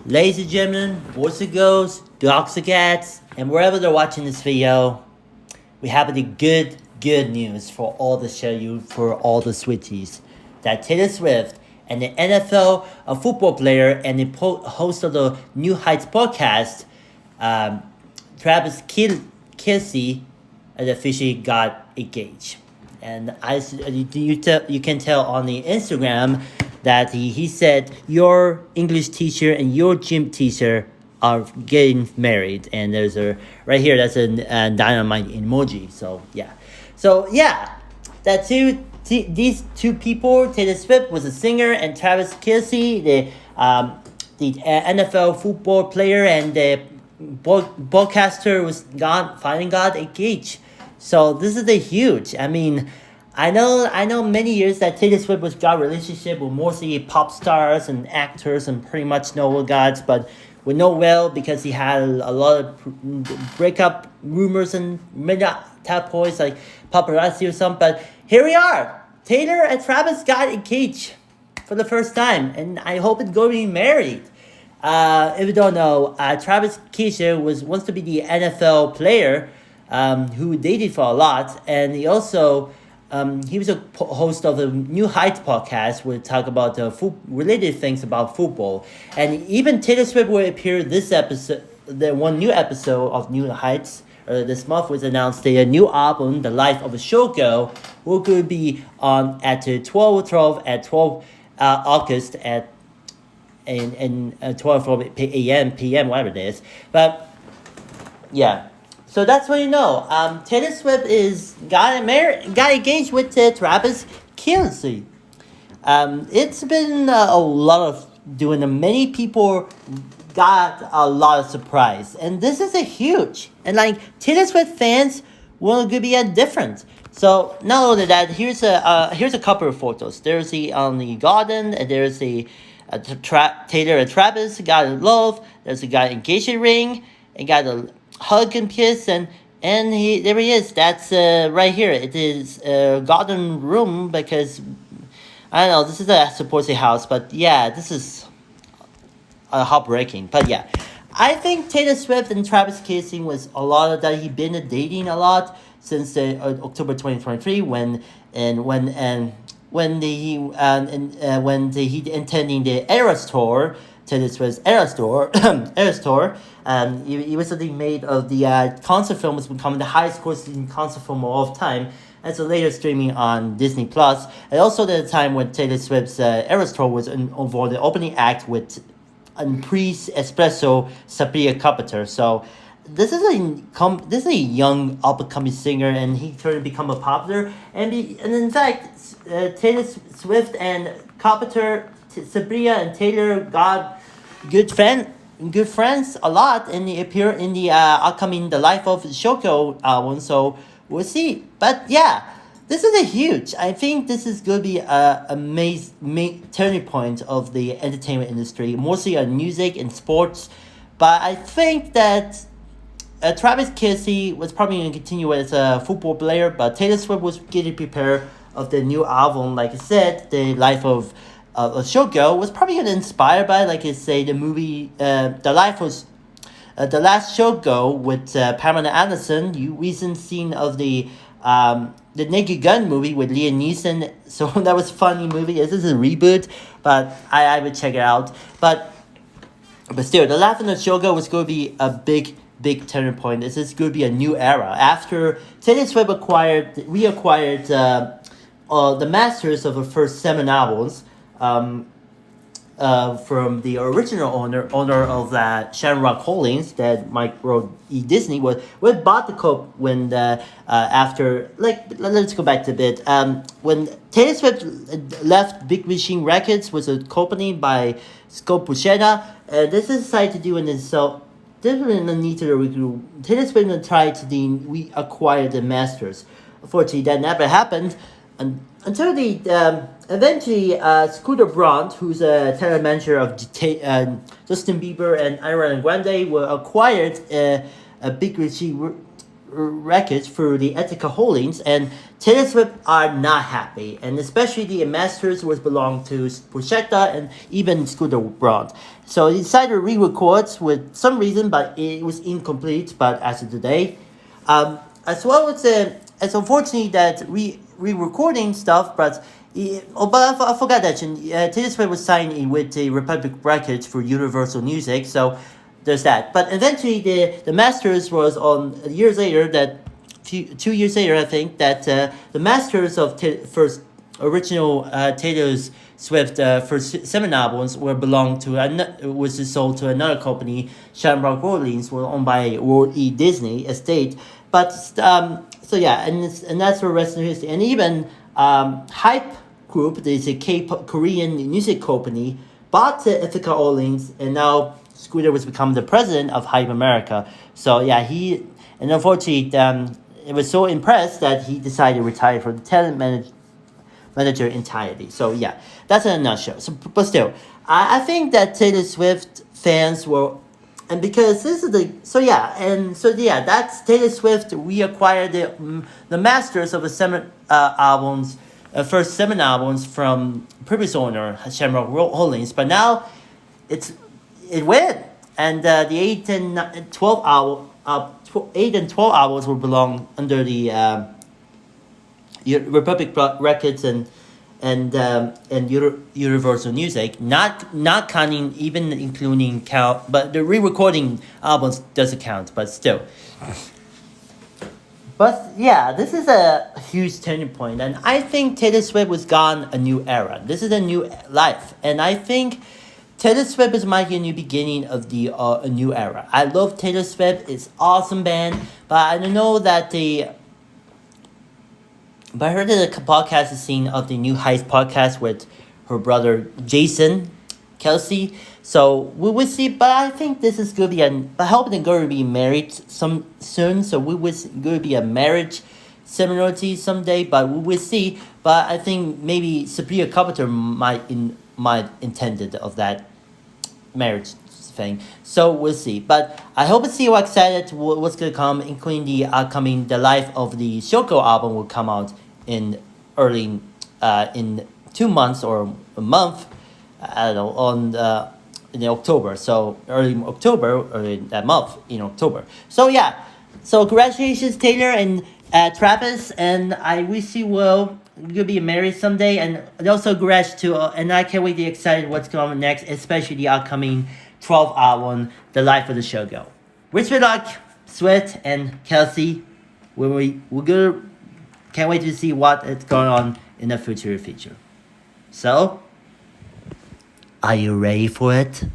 Ladies and gentlemen, boys and girls, dogs and cats, and wherever they're watching this video, we have the good news for all the for all the sweeties. That Taylor Swift and the NFL football player and the host of the New Heights podcast, Travis Kelce, officially got engaged. And you can tell on the Instagram that he said your English teacher and your gym teacher are getting married, and there's a right here that's a dynamite emoji. So yeah, these two people, Taylor Swift was a singer, and Travis Kelce, the NFL football player and the broadcaster, finally got engaged. So this is a huge. I mean, I know many years that Taylor Swift was got a relationship with mostly pop stars and actors and pretty much Noah gods, but we know well because he had a lot of breakup rumors and many tabloids like paparazzi or something. But here we are. Taylor and Travis got engaged for the first time, and I hope it's going to be married. If you don't know, Travis Kelce wants to be the NFL player who dated for a lot, and he also he was a host of the New Heights podcast. We'll talk about related things about football, and even Taylor Swift will appear this episode. The one new episode of New Heights this month was announced. The new album, The Life of a Showgirl, will be on at 12:12 at 12 August at in 12 a.m. p.m. whatever it is, but yeah. So that's what you know. Taylor Swift got engaged with Travis Kelce. It's been a lot of doing. Many people got a lot of surprise, and this is a huge. And like Taylor Swift fans will be different. So not only that, here's a couple of photos. There's the garden, and there's Taylor and Travis got in love. There's a guy engagement ring, and got a hug and kiss, and there he is. That's right here. It is a garden room because I don't know. This is a supposed house, but yeah, this is heartbreaking. But yeah, I think Taylor Swift and Travis Kelce was a lot of that. He been dating a lot since October 2023 when he attending the Eras tour. Taylor Swift's Eras tour. He recently made of the concert film was becoming the highest grossing concert film of all time. And so later streaming on Disney Plus. And also at the time when Taylor Swift's Eras tour was for the opening act with pre-espresso Sabrina Carpenter. So this is a young up-and-coming singer, and he turned to become a popular. And in fact, Taylor Swift and Carpenter, Sabrina and Taylor got good friends a lot, and they appear in the upcoming The Life of Shoko album. So we'll see. But yeah, this is a huge. I think this is going to be a main turning point of the entertainment industry, mostly on music and sports. But I think that Travis Kelce was probably going to continue as a football player, but Taylor Swift was getting prepared of the new album. Like I said, The Life of a Showgirl was probably inspired by, like I say, the movie The Last Showgirl with Pamela Anderson. You recent scene of the Naked Gun movie with Liam Neeson. So that was a funny movie. This is a reboot, but I would check it out. But still, The Life of a Showgirl was going to be a big turning point. This is going to be a new era after Taylor Swift reacquired the masters of her first 7 albums. From the original owner of that Shamrock Holdings that Mike wrote Disney was bought the co when after let's go back to a bit when Taylor Swift left Big Machine Records was accompanied by Scott Buscetta, this is decided to do in itself. Different need to regroup. Taylor Swift tried to reacquire the masters. Unfortunately, that never happened. Until eventually Scooter Braun, who's a talent manager of Justin Bieber and Ariana Grande, were acquired a Big Richie records through the Ethical Holdings, and Taylor Swift are not happy, and especially the masters was belong to Porchetta and even Scooter Braun. So he decided to re-record with some reason, but it was incomplete. But as of today, as well as it's unfortunate that re-recording stuff, but. Oh, but I forgot that Taylor Swift was signed with the Republic Records for Universal Music, so there's that. But eventually, the masters was on years later. 2 years later, I think that the masters of first original Taylor Swift first 7 albums were belonged to was sold to another company, Shamrock Rollins, were owned by Walt E. Disney Estate. But so yeah, and that's for rest of history. And even Hype Group, there's a Korean music company, bought the Ethical Holdings, and now Scooter was become the president of Hype America. So yeah, and unfortunately, it was so impressed that he decided to retire from the talent manager entirely. So yeah, that's in a nutshell. So, but still, I think that Taylor Swift fans were, and because this is that's Taylor Swift. We acquired the masters of the 7 albums. First 7 albums from previous owner Shamrock Holdings, but now it went, and the 8 and 12 hours will belong under the Republic Records and Universal Music, not counting, even including count, but the re-recording albums doesn't count, but still. But yeah, this is a huge turning point, and I think Taylor Swift was gone a new era. This is a new life, and I think Taylor Swift is marking a new beginning of a new era. I love Taylor Swift; it's awesome band, but I don't know that But I heard the podcast scene of the new Heist podcast with her brother Jason Kelce. So we will see, but I think this is going to be I hope they're going to be married soon. So we will going to be a marriage ceremony someday, but we will see. But I think maybe Sabrina Carpenter might intended of that marriage thing. So we'll see. But I hope to see you excited what's going to come, including the Life of the Shoko album will come out in early in 2 months or a month. I don't know, in October, so early October, or in that month in October. So yeah, so congratulations Taylor and Travis, and I wish you well. You'll be married someday, and also congrats to and I can't wait to be excited what's going on next, especially the upcoming 12 album, The Life of the Show Go. Wish me luck, Swift and Kelce. We're good. Can't wait to see what is going on in the future. So, are you ready for it?